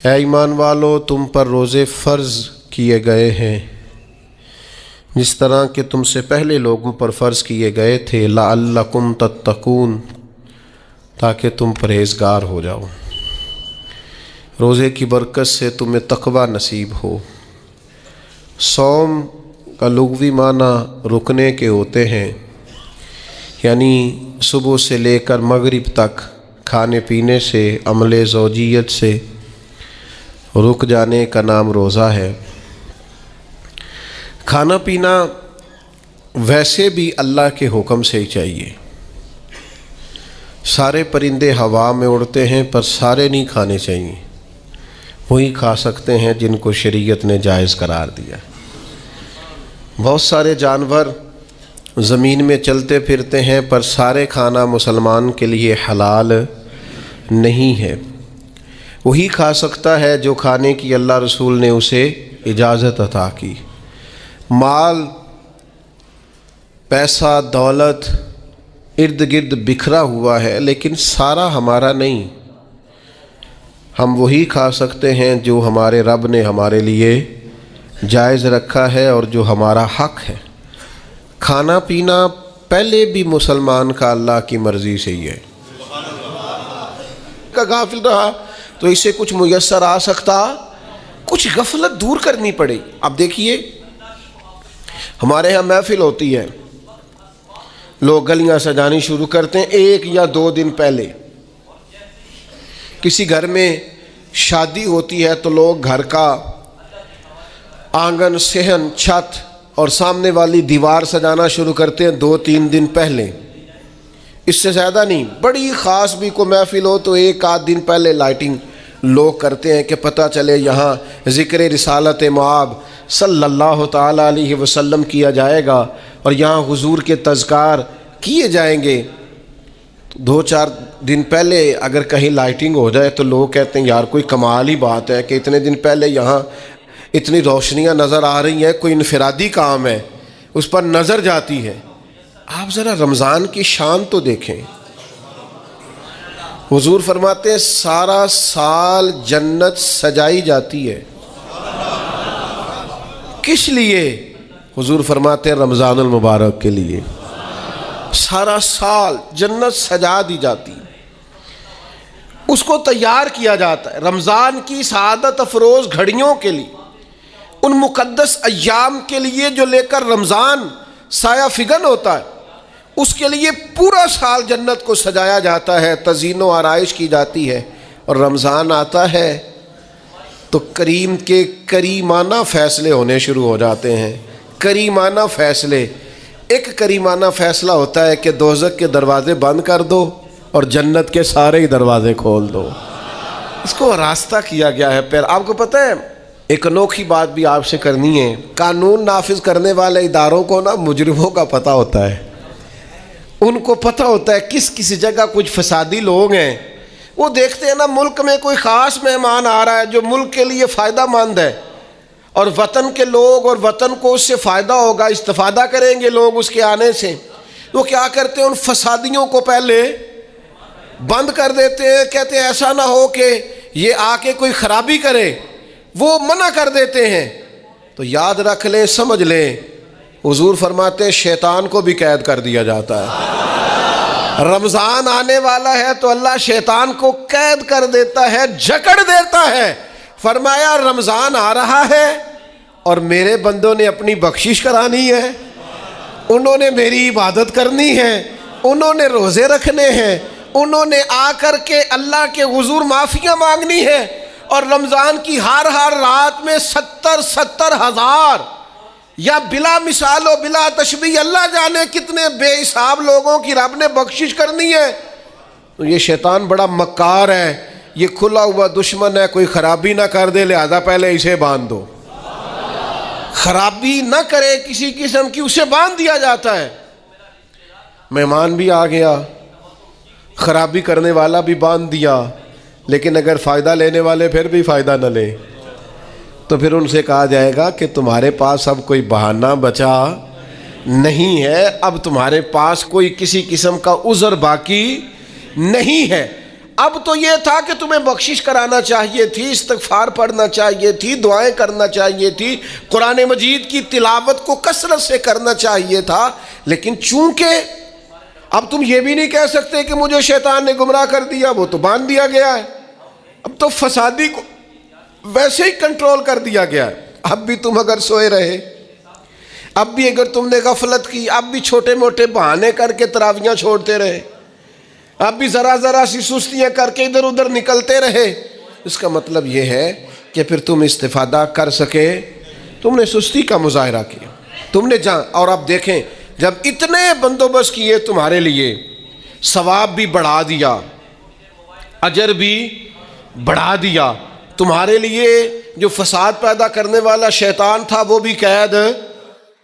اے ایمان والو، تم پر روزے فرض کیے گئے ہیں جس طرح کہ تم سے پہلے لوگوں پر فرض کیے گئے تھے، لعلکم تتقون، تاکہ تم پرہیزگار ہو جاؤ۔ روزے کی برکت سے تمہیں تقوی نصیب ہو۔ صوم کا لغوی معنی رکنے کے ہوتے ہیں، یعنی صبح سے لے کر مغرب تک کھانے پینے سے، عمل زوجیت سے رک جانے کا نام روزہ ہے۔ کھانا پینا ویسے بھی اللہ کے حکم سے ہی چاہیے۔ سارے پرندے ہوا میں اڑتے ہیں پر سارے نہیں کھانے چاہیے، وہی کھا سکتے ہیں جن کو شریعت نے جائز قرار دیا۔ بہت سارے جانور زمین میں چلتے پھرتے ہیں پر سارے کھانا مسلمان کے لیے حلال نہیں ہے، وہی کھا سکتا ہے جو کھانے کی اللہ رسول نے اسے اجازت عطا کی۔ مال، پیسہ، دولت ارد گرد بکھرا ہوا ہے لیکن سارا ہمارا نہیں۔ ہم وہی کھا سکتے ہیں جو ہمارے رب نے ہمارے لیے جائز رکھا ہے اور جو ہمارا حق ہے۔ کھانا پینا پہلے بھی مسلمان کا اللہ کی مرضی سے ہی ہے۔ کا غافل رہا تو اسے کچھ میسر آ سکتا، کچھ غفلت دور کرنی پڑے۔ اب دیکھیے، ہمارے ہاں محفل ہوتی ہے، لوگ گلیاں سجانی شروع کرتے ہیں 1 یا 2 دن پہلے۔ کسی گھر میں شادی ہوتی ہے تو لوگ گھر کا آنگن، صحن، چھت اور سامنے والی دیوار سجانا شروع کرتے ہیں 2-3 دن پہلے، اس سے زیادہ نہیں۔ بڑی خاص بھی کوئی محفل ہو تو 1-8 دن پہلے لائٹنگ لوگ کرتے ہیں کہ پتہ چلے یہاں ذکر رسالت مآب صلی اللہ تعالیٰ علیہ وسلم کیا جائے گا اور یہاں حضور کے تذکار کیے جائیں گے۔ 2-4 دن پہلے اگر کہیں لائٹنگ ہو جائے تو لوگ کہتے ہیں یار کوئی کمال ہی بات ہے کہ اتنے دن پہلے یہاں اتنی روشنیاں نظر آ رہی ہیں، کوئی انفرادی کام ہے، اس پر نظر جاتی ہے۔ آپ ذرا رمضان کی شان تو دیکھیں۔ حضور فرماتے ہیں سارا سال جنت سجائی جاتی ہے، کس لیے؟ حضور فرماتے ہیں رمضان المبارک کے لیے۔ سارا سال جنت سجا دی جاتی، اس کو تیار کیا جاتا ہے رمضان کی سعادت افروز گھڑیوں کے لیے، ان مقدس ایام کے لیے جو لے کر رمضان سایہ فگن ہوتا ہے، اس کے لیے پورا سال جنت کو سجایا جاتا ہے، تزئین و آرائش کی جاتی ہے۔ اور رمضان آتا ہے تو کریم کے کریمانہ فیصلے ہونے شروع ہو جاتے ہیں۔ کریمانہ فیصلے، ایک کریمانہ فیصلہ ہوتا ہے کہ دوزخ کے دروازے بند کر دو اور جنت کے سارے ہی دروازے کھول دو۔ اس کو راستہ کیا گیا ہے۔ پھر آپ کو پتہ ہے ایک انوکھی بات بھی آپ سے کرنی ہے، قانون نافذ کرنے والے اداروں کو نا مجرموں کا پتہ ہوتا ہے، ان کو پتہ ہوتا ہے کس جگہ کچھ فسادی لوگ ہیں۔ وہ دیکھتے ہیں نا ملک میں کوئی خاص مہمان آ رہا ہے جو ملک کے لیے فائدہ مند ہے اور وطن کے لوگ اور وطن کو اس سے فائدہ ہوگا، استفادہ کریں گے لوگ اس کے آنے سے، وہ کیا کرتے ہیں ان فسادیوں کو پہلے بند کر دیتے ہیں۔ کہتے ہیں ایسا نہ ہو کہ یہ آ کے کوئی خرابی کرے، وہ منع کر دیتے ہیں۔ تو یاد رکھ لیں، سمجھ لیں، حضور فرماتے ہیں شیطان کو بھی قید کر دیا جاتا ہے۔ رمضان آنے والا ہے تو اللہ شیطان کو قید کر دیتا ہے، جکڑ دیتا ہے۔ فرمایا رمضان آ رہا ہے اور میرے بندوں نے اپنی بخشش کرانی ہے، انہوں نے میری عبادت کرنی ہے، انہوں نے روزے رکھنے ہیں، انہوں نے آ کر کے اللہ کے حضور معافیاں مانگنی ہے۔ اور رمضان کی ہر رات میں 70 ہزار یا بلا مثال و بلا تشبیہ اللہ جانے کتنے بے حساب لوگوں کی رب نے بخشش کرنی ہے۔ تو یہ شیطان بڑا مکار ہے، یہ کھلا ہوا دشمن ہے، کوئی خرابی نہ کر دے لہذا پہلے اسے باندھ دو، خرابی نہ کرے کسی قسم کی اسے باندھ دیا جاتا ہے۔ مہمان بھی آ گیا، خرابی کرنے والا بھی باندھ دیا، لیکن اگر فائدہ لینے والے پھر بھی فائدہ نہ لیں تو پھر ان سے کہا جائے گا کہ تمہارے پاس اب کوئی بہانہ بچا نہیں ہے، اب تمہارے پاس کوئی کسی قسم کا عذر باقی نہیں ہے۔ اب تو یہ تھا کہ تمہیں بخشش کرانا چاہیے تھی، استغفار پڑھنا چاہیے تھی، دعائیں کرنا چاہیے تھی، قرآن مجید کی تلاوت کو کثرت سے کرنا چاہیے تھا، لیکن چونکہ اب تم یہ بھی نہیں کہہ سکتے کہ مجھے شیطان نے گمراہ کر دیا، وہ تو باندھ دیا گیا ہے، اب تو فسادی کو ویسے ہی کنٹرول کر دیا گیا ہے۔ اب بھی تم اگر سوئے رہے، اب بھی اگر تم نے غفلت کی، اب بھی چھوٹے موٹے بہانے کر کے تراویحاں چھوڑتے رہے، اب بھی ذرا ذرا سی سستیاں کر کے ادھر ادھر نکلتے رہے، اس کا مطلب یہ ہے کہ پھر تم استفادہ کر سکے، تم نے سستی کا مظاہرہ کیا، تم نے اور اب دیکھیں جب اتنے بندوبست کیے تمہارے لیے، ثواب بھی بڑھا دیا، اجر بھی بڑھا دیا، تمہارے لیے جو فساد پیدا کرنے والا شیطان تھا وہ بھی قید،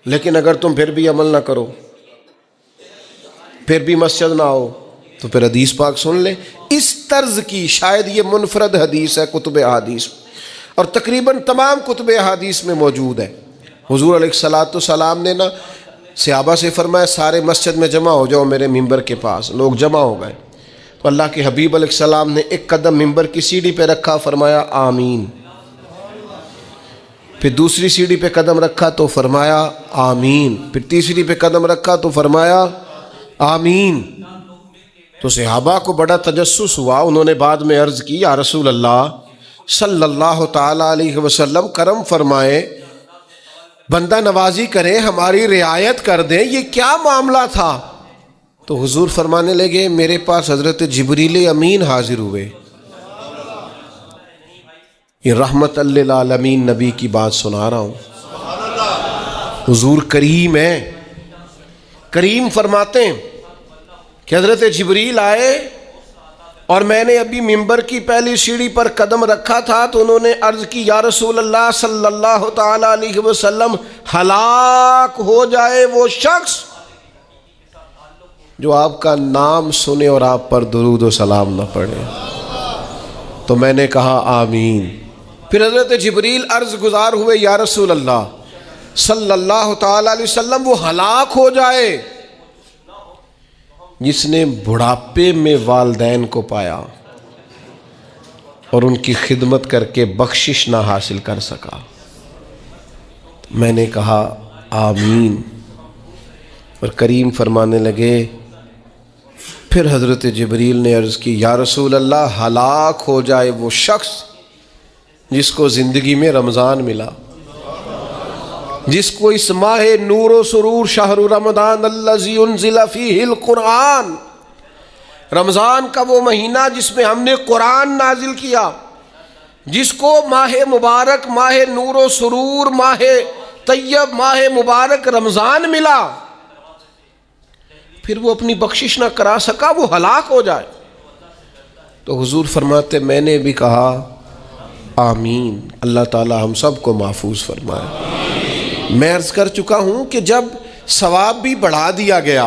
لیکن اگر تم پھر بھی عمل نہ کرو، پھر بھی مسجد نہ آؤ، تو پھر حدیث پاک سن لیں۔ اس طرز کی شاید یہ منفرد حدیث ہے کتب احادیث، اور تقریباً تمام کتب احادیث میں موجود ہے۔ حضور علیہ الصلوۃ والسلام نے نا صحابہ سے فرمایا سارے مسجد میں جمع ہو جاؤ میرے ممبر کے پاس، لوگ جمع ہو گئے، تو اللہ کے حبیب علیہ السلام نے ایک قدم ممبر کی سیڑھی پہ رکھا، فرمایا آمین، پھر دوسری سیڑھی پہ قدم رکھا تو فرمایا آمین، پھر تیسری پہ قدم رکھا تو فرمایا آمین۔ تو صحابہ کو بڑا تجسس ہوا، انہوں نے بعد میں عرض کی یا رسول اللہ صلی اللہ تعالیٰ علیہ وسلم کرم فرمائے، بندہ نوازی کریں، ہماری رعایت کر دیں، یہ کیا معاملہ تھا؟ تو حضور فرمانے لگے میرے پاس حضرت جبریل امین حاضر ہوئے، یہ رحمت للعالمین نبی کی بات سنا رہا ہوں، حضور کریم ہیں، کریم فرماتے ہیں کہ حضرت جبریل آئے اور میں نے ابھی ممبر کی پہلی سیڑھی پر قدم رکھا تھا تو انہوں نے عرض کی یا رسول اللہ صلی اللہ تعالیٰ علیہ وسلم ہلاک ہو جائے وہ شخص جو آپ کا نام سنے اور آپ پر درود و سلام نہ پڑھے۔ تو میں نے کہا آمین۔ پھر حضرت جبریل عرض گزار ہوئے یا رسول اللہ صلی اللہ تعالیٰ علیہ وسلم وہ ہلاک ہو جائے جس نے بڑھاپے میں والدین کو پایا اور ان کی خدمت کر کے بخشش نہ حاصل کر سکا۔ میں نے کہا آمین، اور کریم فرمانے لگے پھر حضرت جبریل نے عرض کی یا رسول اللہ ہلاک ہو جائے وہ شخص جس کو زندگی میں رمضان ملا، جس کو اس ماہ نور و سرور شہر رمضان الذی انزل فیہ القرآن، رمضان کا وہ مہینہ جس میں ہم نے قرآن نازل کیا، جس کو ماہ مبارک، ماہ نور و سرور، ماہ طیب، ماہ مبارک رمضان ملا، پھر وہ اپنی بخشش نہ کرا سکا، وہ ہلاک ہو جائے۔ تو حضور فرماتے میں نے بھی کہا آمین، اللہ تعالی ہم سب کو محفوظ فرمائے۔ میں عرض کر چکا ہوں کہ جب ثواب بھی بڑھا دیا گیا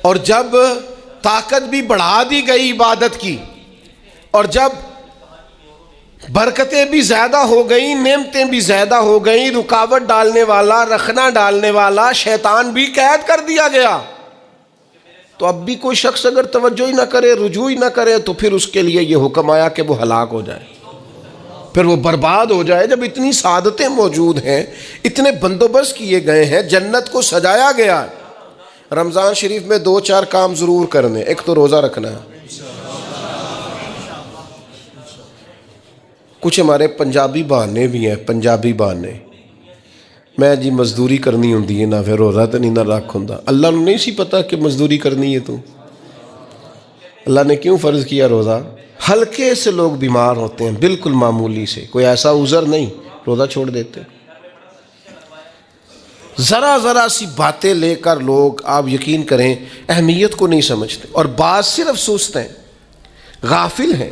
اور جب طاقت بھی بڑھا دی گئی عبادت کی، اور جب برکتیں بھی زیادہ ہو گئیں، نعمتیں بھی زیادہ ہو گئیں، رکاوٹ ڈالنے والا، رخنہ ڈالنے والا شیطان بھی قید کر دیا گیا، تو اب بھی کوئی شخص اگر توجہ ہی نہ کرے، رجوع ہی نہ کرے، تو پھر اس کے لیے یہ حکم آیا کہ وہ ہلاک ہو جائے، پھر وہ برباد ہو جائے۔ جب اتنی سعادتیں موجود ہیں، اتنے بندوبست کیے گئے ہیں، جنت کو سجایا گیا ہے، رمضان شریف میں 2-4 کام ضرور کرنے، ایک تو روزہ رکھنا ہے۔ کچھ ہمارے پنجابی بہانے بھی ہیں، پنجابی بہانے، میں جی مزدوری کرنی ہوندی ہے نا، پھر روزہ تو نہیں نہ رکھ ہوندا۔ اللہ نے نہیں سی پتا کہ مزدوری کرنی ہے، تو اللہ نے کیوں فرض کیا روزہ؟ ہلکے سے لوگ بیمار ہوتے ہیں، بالکل معمولی سے، کوئی ایسا عذر نہیں، روزہ چھوڑ دیتے۔ ذرا ذرا سی باتیں لے کر لوگ، آپ یقین کریں، اہمیت کو نہیں سمجھتے، اور بعض صرف سست ہیں، غافل ہیں،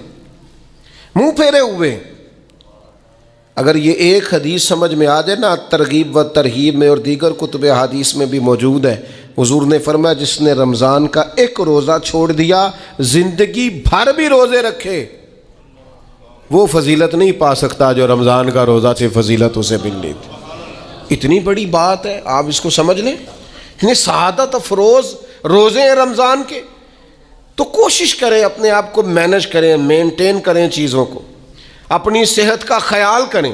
منہ پھیرے ہوئے۔ اگر یہ ایک حدیث سمجھ میں آ جائے نا، ترغیب و ترہیب میں اور دیگر کتب حدیث میں بھی موجود ہے، حضور نے فرمایا جس نے رمضان کا ایک روزہ چھوڑ دیا، زندگی بھر بھی روزے رکھے، وہ فضیلت نہیں پا سکتا جو رمضان کا روزہ سے فضیلت اسے ملنی تھی۔ اتنی بڑی بات ہے، آپ اس کو سمجھ لیں، اتنے سعادت افروز روزے ہیں رمضان کے۔ تو کوشش کریں اپنے آپ کو مینج کریں، مینٹین کریں چیزوں کو، اپنی صحت کا خیال کریں۔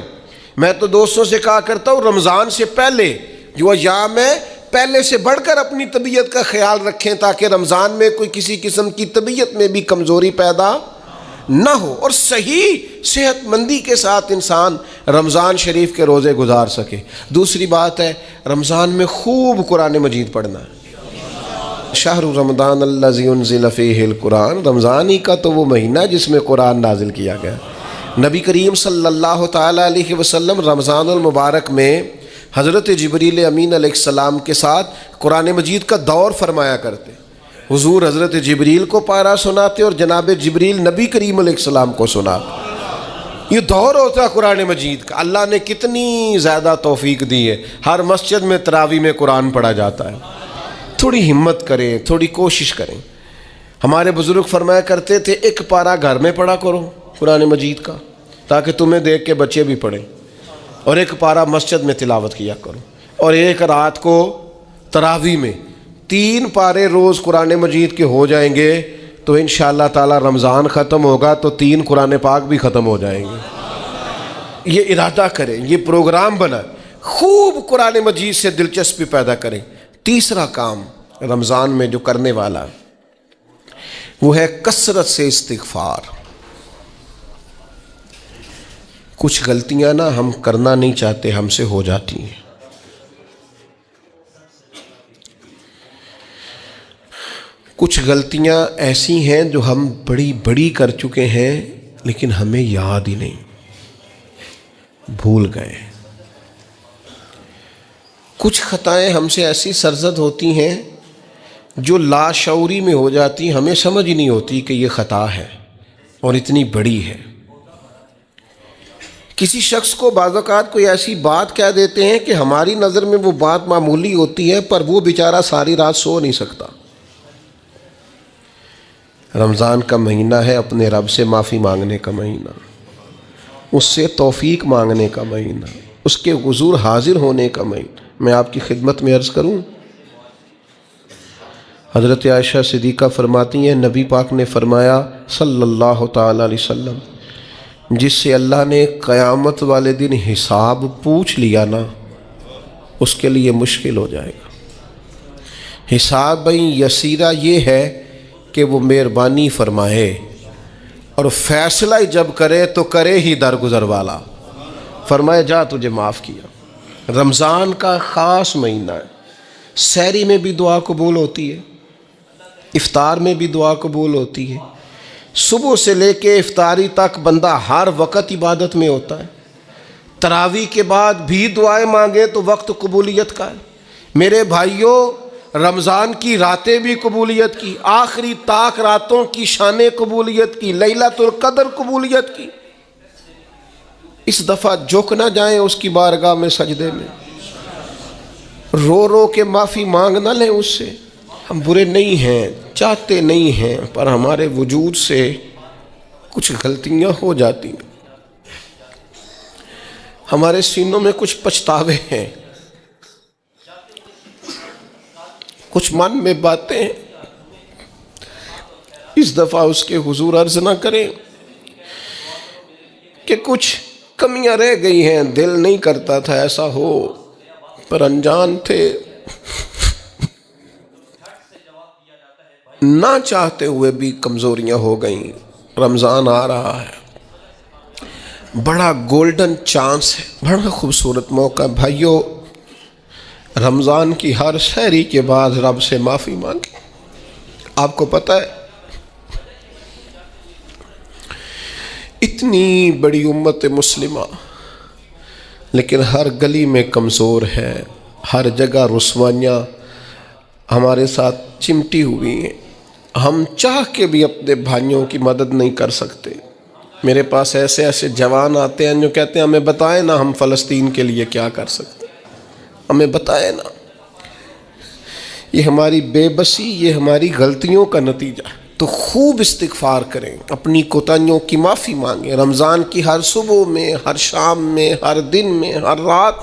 میں تو دوستوں سے کہا کرتا ہوں رمضان سے پہلے جو ایام ہے پہلے سے بڑھ کر اپنی طبیعت کا خیال رکھیں تاکہ رمضان میں کوئی کسی قسم کی طبیعت میں بھی کمزوری پیدا نہ ہو اور صحیح صحت مندی کے ساتھ انسان رمضان شریف کے روزے گزار سکے۔ دوسری بات ہے رمضان میں خوب قرآن مجید پڑھنا ہے۔ شہر رمضان الذی انزل فیہ القرآن، رمضان ہی کا تو وہ مہینہ ہے جس میں قرآن نازل کیا گیا۔ نبی کریم صلی اللہ تعالیٰ علیہ وسلم رمضان المبارک میں حضرت جبریل امین علیہ السلام کے ساتھ قرآن مجید کا دور فرمایا کرتے۔ حضور حضرت جبریل کو پارہ سناتے اور جناب جبریل نبی کریم علیہ السلام کو سناتے۔ یہ دور ہوتا ہے قرآن مجید کا۔ اللہ نے کتنی زیادہ توفیق دی ہے، ہر مسجد میں تراویح میں قرآن پڑھا جاتا ہے۔ تھوڑی ہمت کریں، تھوڑی کوشش کریں۔ ہمارے بزرگ فرمایا کرتے تھے ایک پارہ گھر میں پڑھا کرو قرآن مجید کا تاکہ تمہیں دیکھ کے بچے بھی پڑھیں، اور ایک پارہ مسجد میں تلاوت کیا کرو، اور ایک رات کو تراویح میں 3 پارے روز قرآن مجید کے ہو جائیں گے تو انشاءاللہ تعالی رمضان ختم ہوگا تو 3 قرآن پاک بھی ختم ہو جائیں گے۔ یہ ارادہ کریں، یہ پروگرام بنائیں، خوب قرآن مجید سے دلچسپی پیدا کریں۔ تیسرا کام رمضان میں جو کرنے والا وہ ہے کثرت سے استغفار۔ کچھ غلطیاں نا ہم کرنا نہیں چاہتے، ہم سے ہو جاتی ہیں۔ کچھ غلطیاں ایسی ہیں جو ہم بڑی بڑی کر چکے ہیں لیکن ہمیں یاد ہی نہیں، بھول گئے۔ کچھ خطائیں ہم سے ایسی سرزد ہوتی ہیں جو لاشعوری میں ہو جاتی، ہمیں سمجھ ہی نہیں ہوتی کہ یہ خطا ہے اور اتنی بڑی ہے۔ کسی شخص کو بعض اوقات کوئی ایسی بات کہہ دیتے ہیں کہ ہماری نظر میں وہ بات معمولی ہوتی ہے پر وہ بیچارہ ساری رات سو نہیں سکتا۔ رمضان کا مہینہ ہے اپنے رب سے معافی مانگنے کا مہینہ، اس سے توفیق مانگنے کا مہینہ، اس کے حضور حاضر ہونے کا مہینہ۔ میں آپ کی خدمت میں عرض کروں، حضرت عائشہ صدیقہ فرماتی ہیں نبی پاک نے فرمایا صلی اللہ تعالی علیہ وسلم، جس سے اللہ نے قیامت والے دن حساب پوچھ لیا نا اس کے لیے مشکل ہو جائے گا۔ حساب یسیرہ یہ ہے کہ وہ مہربانی فرمائے اور فیصلہ جب کرے تو کرے ہی درگزر والا، فرمائے جا تجھے معاف کیا۔ رمضان کا خاص مہینہ ہے، سحری میں بھی دعا قبول ہوتی ہے، افطار میں بھی دعا قبول ہوتی ہے، صبح سے لے کے افطاری تک بندہ ہر وقت عبادت میں ہوتا ہے۔ تراویح کے بعد بھی دعائیں مانگے تو وقت قبولیت کا ہے۔ میرے بھائیوں، رمضان کی راتیں بھی قبولیت کی، آخری طاق راتوں کی شان قبولیت کی، لیلۃ القدر قبولیت کی۔ اس دفعہ جھک نہ جائیں اس کی بارگاہ میں سجدے میں، رو رو کے معافی مانگ نہ لیں اس سے۔ ہم برے نہیں ہیں، چاہتے نہیں ہیں، پر ہمارے وجود سے کچھ غلطیاں ہو جاتی ہیں، ہمارے سینوں میں کچھ پچھتاوے ہیں، کچھ من میں باتیں ہیں۔ اس دفعہ اس کے حضور عرض نہ کریں کہ کچھ کمیاں رہ گئی ہیں، دل نہیں کرتا تھا ایسا ہو پر انجان تھے، نہ چاہتے ہوئے بھی کمزوریاں ہو گئیں۔ رمضان آ رہا ہے، بڑا گولڈن چانس ہے، بڑا خوبصورت موقع۔ بھائیو، رمضان کی ہر سحری کے بعد رب سے معافی مانگیں۔ آپ کو پتہ ہے اتنی بڑی امت مسلمہ لیکن ہر گلی میں کمزور ہے، ہر جگہ رسوائیاں ہمارے ساتھ چمٹی ہوئی ہیں، ہم چاہ کے بھی اپنے بھائیوں کی مدد نہیں کر سکتے۔ میرے پاس ایسے ایسے جوان آتے ہیں جو کہتے ہیں ہمیں بتائیں نا ہم فلسطین کے لیے کیا کر سکتے، ہمیں بتائیں نا۔ یہ ہماری بے بسی، یہ ہماری غلطیوں کا نتیجہ ہے۔ تو خوب استغفار کریں، اپنی کوتاہیوں کی معافی مانگیں۔ رمضان کی ہر صبح میں، ہر شام میں، ہر دن میں، ہر رات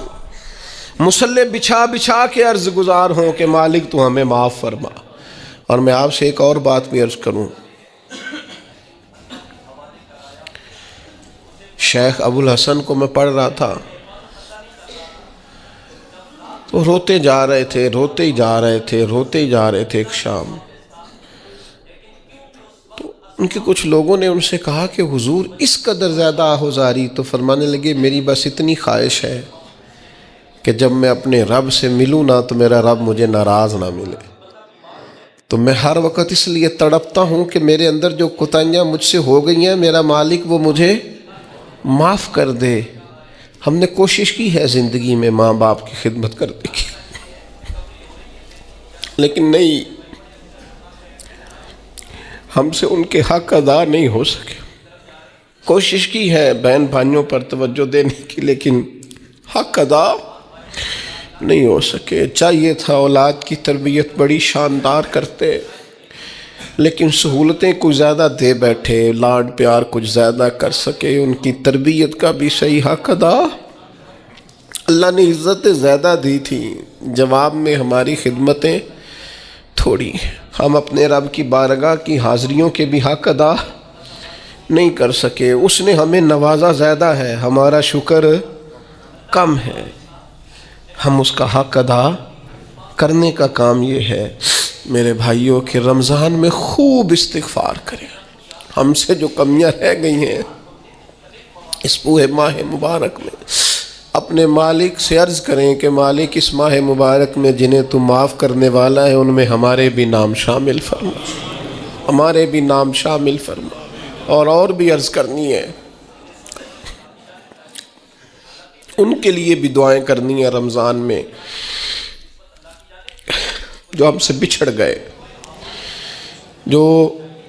مصلی بچھا بچھا کے عرض گزار ہوں کہ مالک تو ہمیں معاف فرما۔ اور میں آپ سے ایک اور بات بھی عرض کروں، شیخ ابو الحسن کو میں پڑھ رہا تھا تو روتے جا رہے تھے، روتے ہی جا رہے تھے، روتے ہی جا رہے تھے۔ ایک شام تو ان کے کچھ لوگوں نے ان سے کہا کہ حضور اس قدر زیادہ آہوزاری؟ تو فرمانے لگے میری بس اتنی خواہش ہے کہ جب میں اپنے رب سے ملوں نا تو میرا رب مجھے ناراض نہ ملے۔ تو میں ہر وقت اس لیے تڑپتا ہوں کہ میرے اندر جو کوتاہیاں مجھ سے ہو گئی ہیں میرا مالک وہ مجھے معاف کر دے۔ ہم نے کوشش کی ہے زندگی میں ماں باپ کی خدمت کرنے کی، لیکن نہیں، ہم سے ان کے حق ادا نہیں ہو سکے۔ کوشش کی ہے بہن بھائیوں پر توجہ دینے کی، لیکن حق ادا نہیں ہو سکے۔ چاہیے تھا اولاد کی تربیت بڑی شاندار کرتے، لیکن سہولتیں کچھ زیادہ دے بیٹھے، لاڈ پیار کچھ زیادہ کر سکے، ان کی تربیت کا بھی صحیح حق ادا۔ اللہ نے عزتیں زیادہ دی تھی، جواب میں ہماری خدمتیں تھوڑی۔ ہم اپنے رب کی بارگاہ کی حاضریوں کے بھی حق ادا نہیں کر سکے۔ اس نے ہمیں نوازا زیادہ ہے، ہمارا شکر کم ہے۔ ہم اس کا حق ادا کرنے کا کام یہ ہے میرے بھائیوں کہ رمضان میں خوب استغفار کریں۔ ہم سے جو کمیاں رہ گئی ہیں اس پورے ماہ مبارک میں، اپنے مالک سے عرض کریں کہ مالک اس ماہ مبارک میں جنہیں تو معاف کرنے والا ہے ان میں ہمارے بھی نام شامل فرما، ہمارے بھی نام شامل فرما۔ اور بھی عرض کرنی ہے، ان کے لیے بھی دعائیں کرنی ہیں رمضان میں جو ہم سے بچھڑ گئے، جو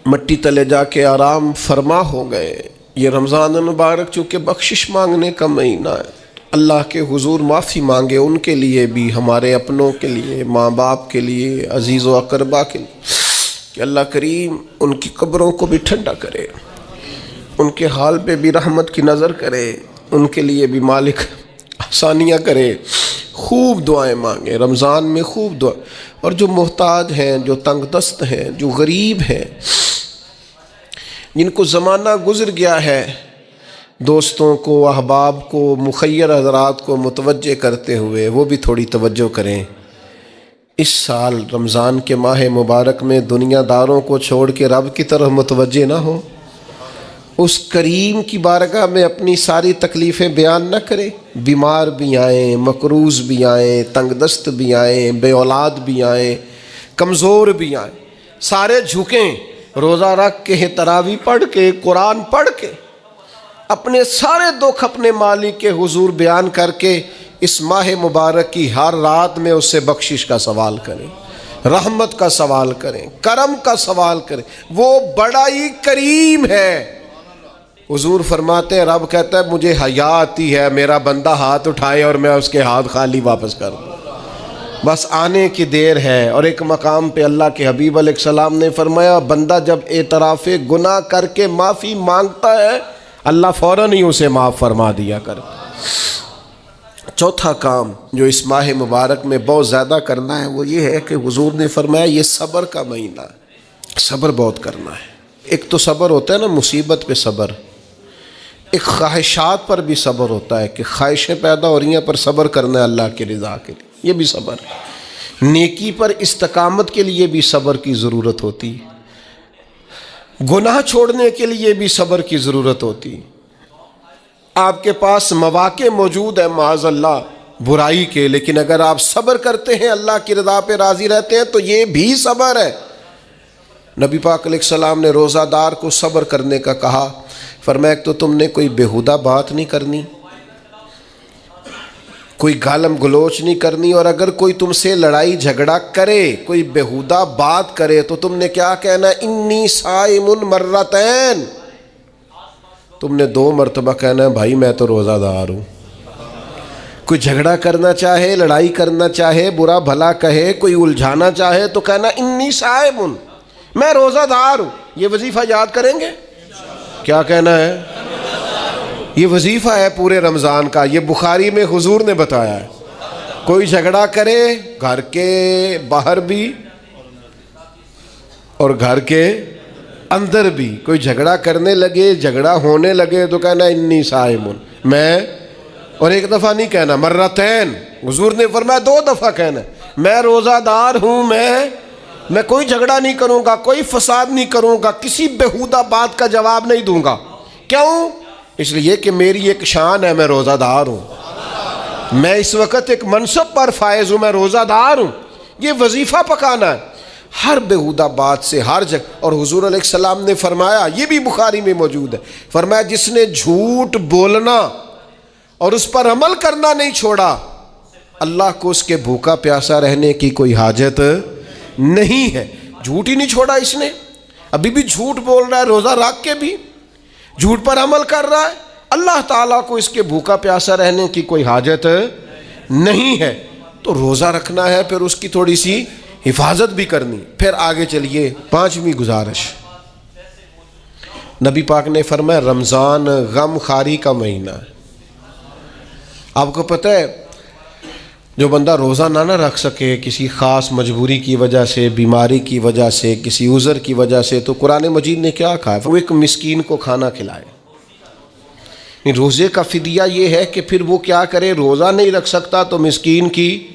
مٹی تلے جا کے آرام فرما ہو گئے۔ یہ رمضان المبارک چونکہ بخشش مانگنے کا مہینہ ہے، اللہ کے حضور معافی مانگے ان کے لیے بھی، ہمارے اپنوں کے لیے، ماں باپ کے لیے، عزیز و اقربا کے لیے، کہ اللہ کریم ان کی قبروں کو بھی ٹھنڈا کرے، ان کے حال پہ بھی رحمت کی نظر کرے، ان کے لیے بھی مالک آسانیاں کرے۔ خوب دعائیں مانگے رمضان میں، خوب دعا۔ اور جو محتاج ہیں، جو تنگ دست ہیں، جو غریب ہیں، جن کو زمانہ گزر گیا ہے، دوستوں کو، احباب کو، مخیر حضرات کو متوجہ کرتے ہوئے وہ بھی تھوڑی توجہ کریں۔ اس سال رمضان کے ماہ مبارک میں دنیا داروں کو چھوڑ کے رب کی طرف متوجہ نہ ہو، اس کریم کی بارگاہ میں اپنی ساری تکلیفیں بیان نہ کرے۔ بیمار بھی آئیں، مقروض بھی آئیں، تنگ دست بھی آئیں، بے اولاد بھی آئیں، کمزور بھی آئیں، سارے جھکیں، روزہ رکھ کے، تراویح پڑھ کے، قرآن پڑھ کے، اپنے سارے دکھ اپنے مالک کے حضور بیان کر کے اس ماہ مبارک کی ہر رات میں اس سے بخشش کا سوال کریں، رحمت کا سوال کریں، کرم کا سوال کریں۔ وہ بڑا ہی کریم ہے۔ حضور فرماتے ہیں، رب کہتا ہے مجھے حیا آتی ہے میرا بندہ ہاتھ اٹھائے اور میں اس کے ہاتھ خالی واپس کر دوں، بس آنے کی دیر ہے۔ اور ایک مقام پہ اللہ کے حبیب علیہ السلام نے فرمایا بندہ جب اعتراف گناہ کر کے معافی مانگتا ہے اللہ فوراً ہی اسے معاف فرما دیا کر۔ چوتھا کام جو اس ماہ مبارک میں بہت زیادہ کرنا ہے وہ یہ ہے کہ حضور نے فرمایا یہ صبر کا مہینہ ہے، صبر بہت کرنا ہے۔ ایک تو صبر ہوتا ہے نا مصیبت پہ صبر، ایک خواہشات پر بھی صبر ہوتا ہے کہ خواہشیں پیدا ہو رہی ہیں پر صبر کرنا ہے اللہ کی رضا کے لیے، یہ بھی صبر ہے۔ نیکی پر استقامت کے لیے بھی صبر کی ضرورت ہوتی، گناہ چھوڑنے کے لیے بھی صبر کی ضرورت ہوتی۔ آپ کے پاس مواقع موجود ہیں معاذ اللہ برائی کے، لیکن اگر آپ صبر کرتے ہیں اللہ کی رضا پہ راضی رہتے ہیں تو یہ بھی صبر ہے۔ نبی پاک علیہ السلام نے روزہ دار کو صبر کرنے کا کہا، فرمایا کہ تو تم نے کوئی بیہودہ بات نہیں کرنی، کوئی گالم گلوچ نہیں کرنی، اور اگر کوئی تم سے لڑائی جھگڑا کرے، کوئی بیہودہ بات کرے تو تم نے کیا کہنا؟ انی صائم مرتین، تم نے 2 مرتبہ کہنا ہے بھائی میں تو روزہ دار ہوں۔ کوئی جھگڑا کرنا چاہے، لڑائی کرنا چاہے، برا بھلا کہے، کوئی الجھانا چاہے تو کہنا انی صائم، میں روزہ دار ہوں۔ یہ وظیفہ یاد کریں گے؟ کیا کہنا ہے؟ یہ وظیفہ ہے پورے رمضان کا، یہ بخاری میں حضور نے بتایا ہے۔ کوئی جھگڑا کرے گھر کے باہر بھی، اور گھر کے اندر بھی کوئی جھگڑا کرنے لگے، جھگڑا ہونے لگے تو کہنا انی صائم، میں، اور ایک دفعہ نہیں کہنا، مرتین، حضور نے فرمایا 2 دفعہ کہنا، میں روزہ دار ہوں، میں کوئی جھگڑا نہیں کروں گا، کوئی فساد نہیں کروں گا، کسی بیہودہ بات کا جواب نہیں دوں گا۔ کیوں؟ اس لیے کہ میری ایک شان ہے، میں روزہ دار ہوں، میں اس وقت ایک منصب پر فائز ہوں، میں روزہ دار ہوں، یہ وظیفہ پکانا ہے ہر بیہودہ بات سے، ہر جگہ۔ اور حضور علیہ السلام نے فرمایا، یہ بھی بخاری میں موجود ہے، فرمایا جس نے جھوٹ بولنا اور اس پر عمل کرنا نہیں چھوڑا، اللہ کو اس کے بھوکا پیاسا رہنے کی کوئی حاجت نہیں ہے۔ جھوٹ ہی نہیں چھوڑا اس نے، ابھی بھی جھوٹ بول رہا ہے، روزہ رکھ کے بھی جھوٹ پر عمل کر رہا ہے، اللہ تعالیٰ کو اس کے بھوکا پیاسا رہنے کی کوئی حاجت نہیں ہے۔ تو روزہ رکھنا ہے، پھر اس کی تھوڑی سی حفاظت بھی کرنی۔ پھر آگے چلیے، 5ویں گزارش، نبی پاک نے فرمایا رمضان غم خاری کا مہینہ ہے۔ آپ کو پتہ ہے جو بندہ روزہ نہ رکھ سکے کسی خاص مجبوری کی وجہ سے، بیماری کی وجہ سے، کسی عذر کی وجہ سے، تو قرآن مجید نے کیا کہا ہے؟ وہ ایک مسکین کو کھانا کھلائے۔ روزے کا فدیہ یہ ہے کہ پھر وہ کیا کرے، روزہ نہیں رکھ سکتا تو مسکین کی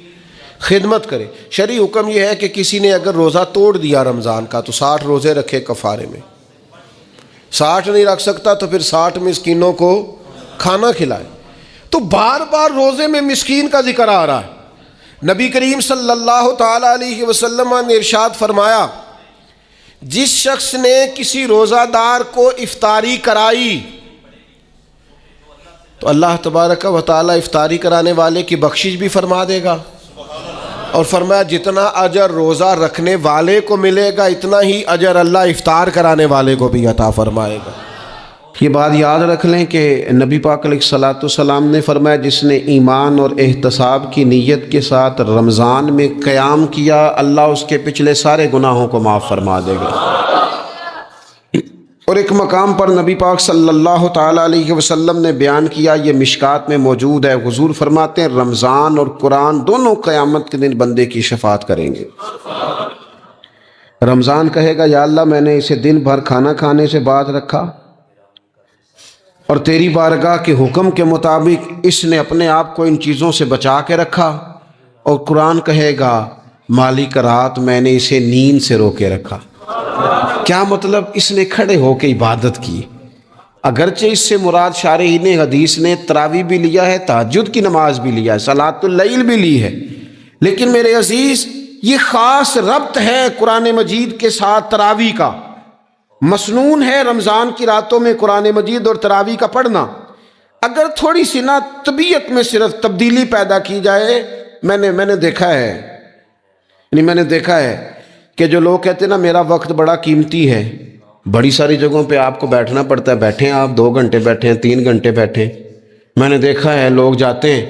خدمت کرے۔ شرعی حکم یہ ہے کہ کسی نے اگر روزہ توڑ دیا رمضان کا تو 60 روزے رکھے کفارے میں، 60 نہیں رکھ سکتا تو پھر 60 مسکینوں کو کھانا کھلائے۔ تو بار بار روزے میں مسکین کا ذکر آ رہا ہے۔ نبی کریم صلی اللہ تعالی علیہ وسلم نے ارشاد فرمایا، جس شخص نے کسی روزہ دار کو افطاری کرائی تو اللہ تبارک و تعالی افطاری کرانے والے کی بخشش بھی فرما دے گا، اور فرمایا جتنا اجر روزہ رکھنے والے کو ملے گا اتنا ہی اجر اللہ افطار کرانے والے کو بھی عطا فرمائے گا۔ یہ بات یاد رکھ لیں کہ نبی پاک علیہ الصلاۃ والسلام نے فرمایا جس نے ایمان اور احتساب کی نیت کے ساتھ رمضان میں قیام کیا، اللہ اس کے پچھلے سارے گناہوں کو معاف فرما دے گا۔ اور ایک مقام پر نبی پاک صلی اللہ تعالیٰ علیہ وسلم نے بیان کیا، یہ مشکات میں موجود ہے، حضور فرماتے ہیں رمضان اور قرآن دونوں قیامت کے دن بندے کی شفاعت کریں گے۔ رمضان کہے گا یا اللہ میں نے اسے دن بھر کھانا کھانے سے باز رکھا اور تیری بارگاہ کے حکم کے مطابق اس نے اپنے آپ کو ان چیزوں سے بچا کے رکھا، اور قرآن کہے گا مالک رات میں نے اسے نیند سے روکے رکھا۔ کیا مطلب؟ اس نے کھڑے ہو کے عبادت کی، اگرچہ اس سے مراد شارحین حدیث نے تراویح بھی لیا ہے، تہجد کی نماز بھی لیا ہے، صلاۃ اللیل بھی لی ہے، لیکن میرے عزیز یہ خاص ربط ہے قرآن مجید کے ساتھ تراویح کا۔ مسنون ہے رمضان کی راتوں میں قرآن مجید اور تراویح کا پڑھنا۔ اگر تھوڑی سی نا طبیعت میں صرف تبدیلی پیدا کی جائے، میں نے دیکھا ہے کہ جو لوگ کہتے ہیں نا میرا وقت بڑا قیمتی ہے، بڑی ساری جگہوں پہ آپ کو بیٹھنا پڑتا ہے، بیٹھیں آپ 2 گھنٹے بیٹھیں، 3 گھنٹے بیٹھیں۔ میں نے دیکھا ہے لوگ جاتے ہیں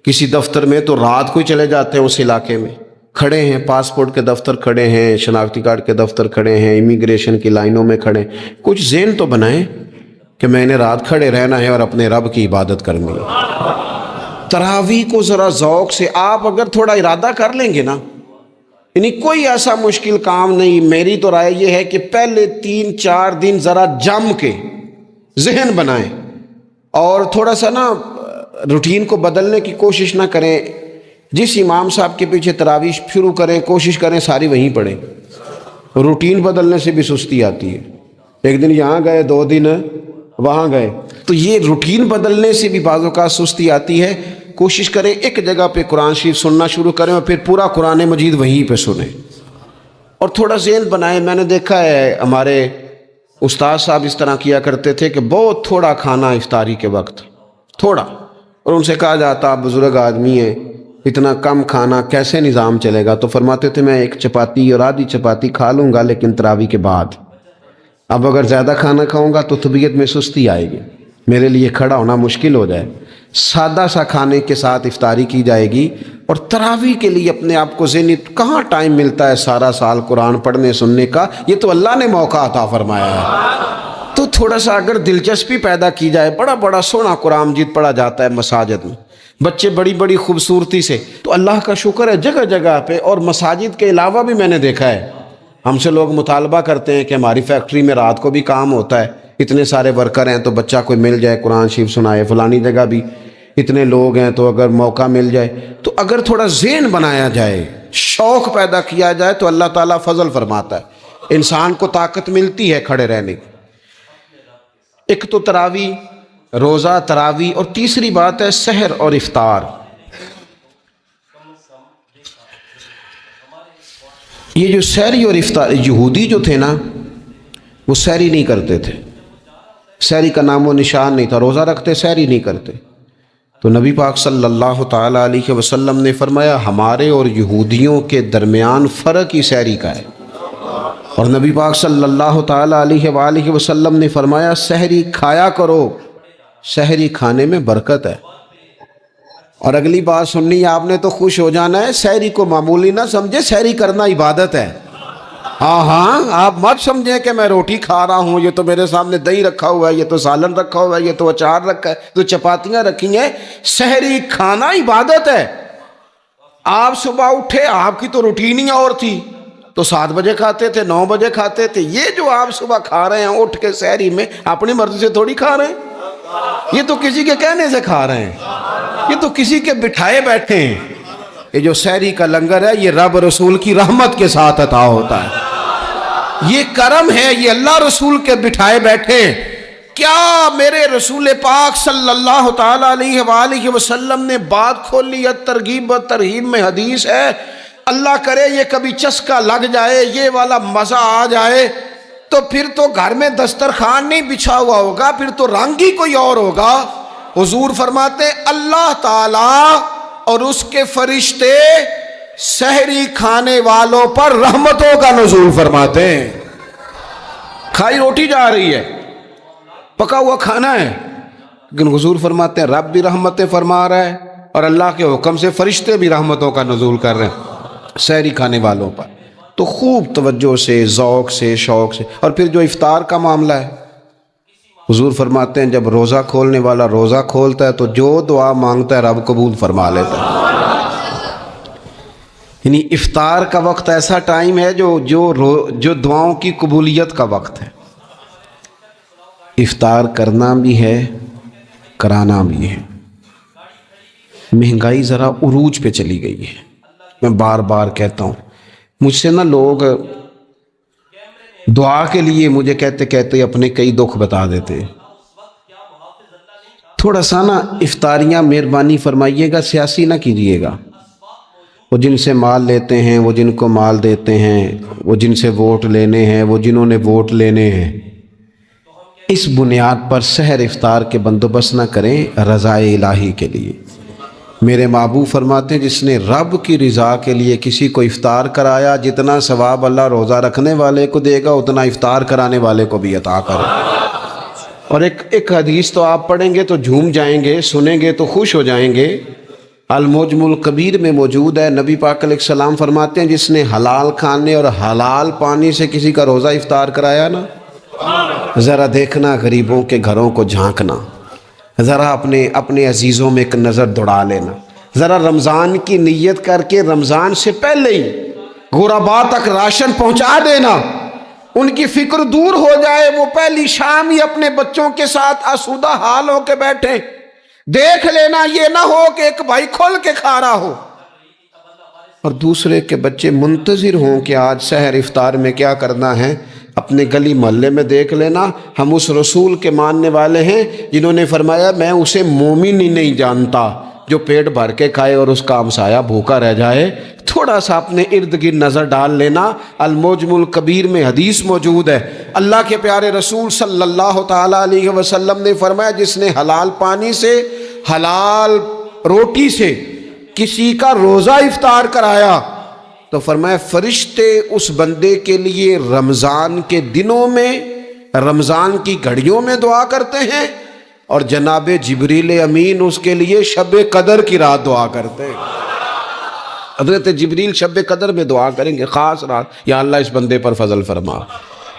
کسی دفتر میں تو رات کو ہی چلے جاتے ہیں اس علاقے میں، کھڑے ہیں، پاسپورٹ کے دفتر کھڑے ہیں، شناختی کارڈ کے دفتر کھڑے ہیں، امیگریشن کی لائنوں میں کھڑے ہیں۔ کچھ ذہن تو بنائیں کہ میں نے رات کھڑے رہنا ہے اور اپنے رب کی عبادت کرنی ہے۔ تراویح کو ذرا ذوق سے آپ اگر تھوڑا ارادہ کر لیں گے نا، یعنی کوئی ایسا مشکل کام نہیں۔ میری تو رائے یہ ہے کہ پہلے 3-4 دن ذرا جم کے ذہن بنائیں اور تھوڑا سا نا روٹین کو بدلنے کی کوشش نہ کریں۔ جس امام صاحب کے پیچھے تراویح شروع کریں، کوشش کریں ساری وہیں پڑھیں۔ روٹین بدلنے سے بھی سستی آتی ہے، ایک دن یہاں گئے 2 دن وہاں گئے، تو یہ روٹین بدلنے سے بھی بعض اوقات سستی آتی ہے۔ کوشش کریں ایک جگہ پہ قرآن شریف سننا شروع کریں اور پھر پورا قرآن مجید وہیں پہ سنیں اور تھوڑا ذہن بنائیں۔ میں نے دیکھا ہے ہمارے استاد صاحب اس طرح کیا کرتے تھے کہ بہت تھوڑا کھانا افطاری کے وقت، تھوڑا، اور ان سے کہا جاتا آپ بزرگ آدمی ہیں، اتنا کم کھانا کیسے نظام چلے گا؟ تو فرماتے تھے میں 1 چپاتی اور آدھی چپاتی کھا لوں گا لیکن تراویح کے بعد۔ اب اگر زیادہ کھانا کھاؤں گا تو طبیعت میں سستی آئے گی، میرے لیے کھڑا ہونا مشکل ہو جائے۔ سادہ سا کھانے کے ساتھ افطاری کی جائے گی، اور تراویح کے لیے اپنے آپ کو ذہنی کہاں ٹائم ملتا ہے سارا سال قرآن پڑھنے سننے کا؟ یہ تو اللہ نے موقع عطا فرمایا ہے۔ تو تھوڑا سا اگر دلچسپی پیدا کی جائے، بڑا سونا قرآن مجید پڑھا جاتا ہے مساجد میں، بچے بڑی خوبصورتی سے، تو اللہ کا شکر ہے جگہ جگہ پہ، اور مساجد کے علاوہ بھی میں نے دیکھا ہے ہم سے لوگ مطالبہ کرتے ہیں کہ ہماری فیکٹری میں رات کو بھی کام ہوتا ہے، اتنے سارے ورکر ہیں تو بچہ کوئی مل جائے قرآن شریف سنائے، فلانی جگہ بھی اتنے لوگ ہیں تو اگر موقع مل جائے، تو اگر تھوڑا ذہن بنایا جائے، شوق پیدا کیا جائے تو اللہ تعالیٰ فضل فرماتا ہے، انسان کو طاقت ملتی ہے کھڑے رہنے کی۔ ایک تو تراویح، روزہ، تراویح، اور تیسری بات ہے سحر اور افطار۔ یہ جو سحری اور افطار، یہودی جو تھے نا وہ سحری نہیں کرتے تھے، سحری کا نام و نشان نہیں تھا، روزہ رکھتے سحری نہیں کرتے۔ تو نبی پاک صلی اللہ تعالیٰ علیہ وسلم نے فرمایا ہمارے اور یہودیوں کے درمیان فرق ہی سحری کا ہے، اور نبی پاک صلی اللہ تعالیٰ علیہ وآلہ وسلم نے فرمایا سحری کھایا کرو، سحری کھانے میں برکت ہے۔ اور اگلی بات سننی ہے آپ نے تو خوش ہو جانا ہے، سحری کو معمولی نہ سمجھے، سحری کرنا عبادت ہے۔ ہاں آپ مت سمجھیں کہ میں روٹی کھا رہا ہوں، یہ تو میرے سامنے دہی رکھا ہوا ہے، یہ تو سالن رکھا ہوا ہے، یہ تو اچار رکھا ہے، تو چپاتیاں رکھی ہیں۔ سحری کھانا عبادت ہے۔ آپ صبح اٹھے، آپ کی تو روٹین ہی اور تھی، تو 7 بجے کھاتے تھے، 9 بجے کھاتے تھے۔ یہ جو آپ صبح کھا رہے ہیں اٹھ کے سحری میں، اپنی مرضی سے تھوڑی کھا رہے ہیں، یہ تو کسی کے کہنے سے کھا رہے ہیں، یہ تو کسی کے بٹھائے بیٹھے ہیں۔ یہ جو سحری کا لنگر ہے یہ رب رسول کی رحمت کے ساتھ عطا ہوتا ہے، یہ کرم ہے، یہ اللہ رسول کے بٹھائے بیٹھے ہیں۔ کیا میرے رسول پاک صلی اللہ تعالیٰ علیہ وآلہ وسلم نے بات کھولی ہے، ترغیب و ترہیب میں حدیث ہے، اللہ کرے یہ کبھی چسکا لگ جائے، یہ والا مزہ آ جائے، تو پھر تو گھر میں دسترخوان نہیں بچھا ہوا ہوگا، پھر تو رنگ ہی کوئی اور ہوگا۔ حضور فرماتے اللہ تعالیٰ اور اس کے فرشتے سحری کھانے والوں پر رحمتوں کا نزول فرماتے ہیں۔ کھائی روٹی جا رہی ہے، پکا ہوا کھانا ہے، لیکن حضور فرماتے ہیں رب بھی رحمتیں فرما رہا ہے، اور اللہ کے حکم سے فرشتے بھی رحمتوں کا نزول کر رہے ہیں سحری کھانے والوں پر۔ تو خوب توجہ سے، ذوق سے، شوق سے۔ اور پھر جو افطار کا معاملہ ہے، حضور فرماتے ہیں جب روزہ کھولنے والا روزہ کھولتا ہے تو جو دعا مانگتا ہے رب قبول فرما لیتا ہے۔ یعنی افطار کا وقت ایسا ٹائم ہے جو دعاؤں کی قبولیت کا وقت ہے۔ افطار کرنا بھی ہے، کرانا بھی ہے۔ مہنگائی ذرا عروج پہ چلی گئی ہے، میں بار بار کہتا ہوں، مجھ سے نا لوگ دعا کے لیے مجھے کہتے کہتے اپنے کئی دکھ بتا دیتے ہیں۔ تھوڑا سا نا افطاریاں مہربانی فرمائیے گا، سیاسی نہ کیجیے گا۔ وہ جن سے مال لیتے ہیں، وہ جن کو مال دیتے ہیں، وہ جن سے ووٹ لینے ہیں، وہ جنہوں نے ووٹ لینے ہیں، اس بنیاد پر سحر افطار کے بندوبست نہ کریں رضا الہی کے لیے۔ میرے محبوب فرماتے ہیں جس نے رب کی رضا کے لیے کسی کو افطار کرایا، جتنا ثواب اللہ روزہ رکھنے والے کو دے گا اتنا افطار کرانے والے کو بھی عطا کرے۔ اور ایک حدیث تو آپ پڑھیں گے تو جھوم جائیں گے، سنیں گے تو خوش ہو جائیں گے، المعجم الکبیر میں موجود ہے۔ نبی پاک علیہ السلام فرماتے ہیں جس نے حلال کھانے اور حلال پانی سے کسی کا روزہ افطار کرایا نا، ذرا دیکھنا غریبوں کے گھروں کو جھانکنا، ذرا اپنے عزیزوں میں ایک نظر دوڑا لینا، ذرا رمضان کی نیت کر کے رمضان سے پہلے ہی غرباء تک راشن پہنچا دینا، ان کی فکر دور ہو جائے، وہ پہلی شام ہی اپنے بچوں کے ساتھ آسودہ حال ہو کے بیٹھیں۔ دیکھ لینا یہ نہ ہو کہ ایک بھائی کھول کے کھا رہا ہو اور دوسرے کے بچے منتظر ہوں کہ آج سحر افطار میں کیا کرنا ہے۔ اپنے گلی محلے میں دیکھ لینا، ہم اس رسول کے ماننے والے ہیں جنہوں نے فرمایا میں اسے مومن ہی نہیں جانتا جو پیٹ بھر کے کھائے اور اس کا ہمسایہ بھوکا رہ جائے۔ تھوڑا سا اپنے ارد گرد نظر ڈال لینا، المعجم الکبیر میں حدیث موجود ہے۔ اللہ کے پیارے رسول صلی اللہ تعالیٰ علیہ وسلم نے فرمایا جس نے حلال پانی سے، حلال روٹی سے کسی کا روزہ افطار کرایا تو فرمایا فرشتے اس بندے کے لیے رمضان کے دنوں میں، رمضان کی گھڑیوں میں دعا کرتے ہیں، اور جناب جبریل امین اس کے لیے شب قدر کی رات دعا کرتے ہیں۔ حضرت جبریل شب قدر میں دعا کریں گے، خاص رات، یا اللہ اس بندے پر فضل فرما،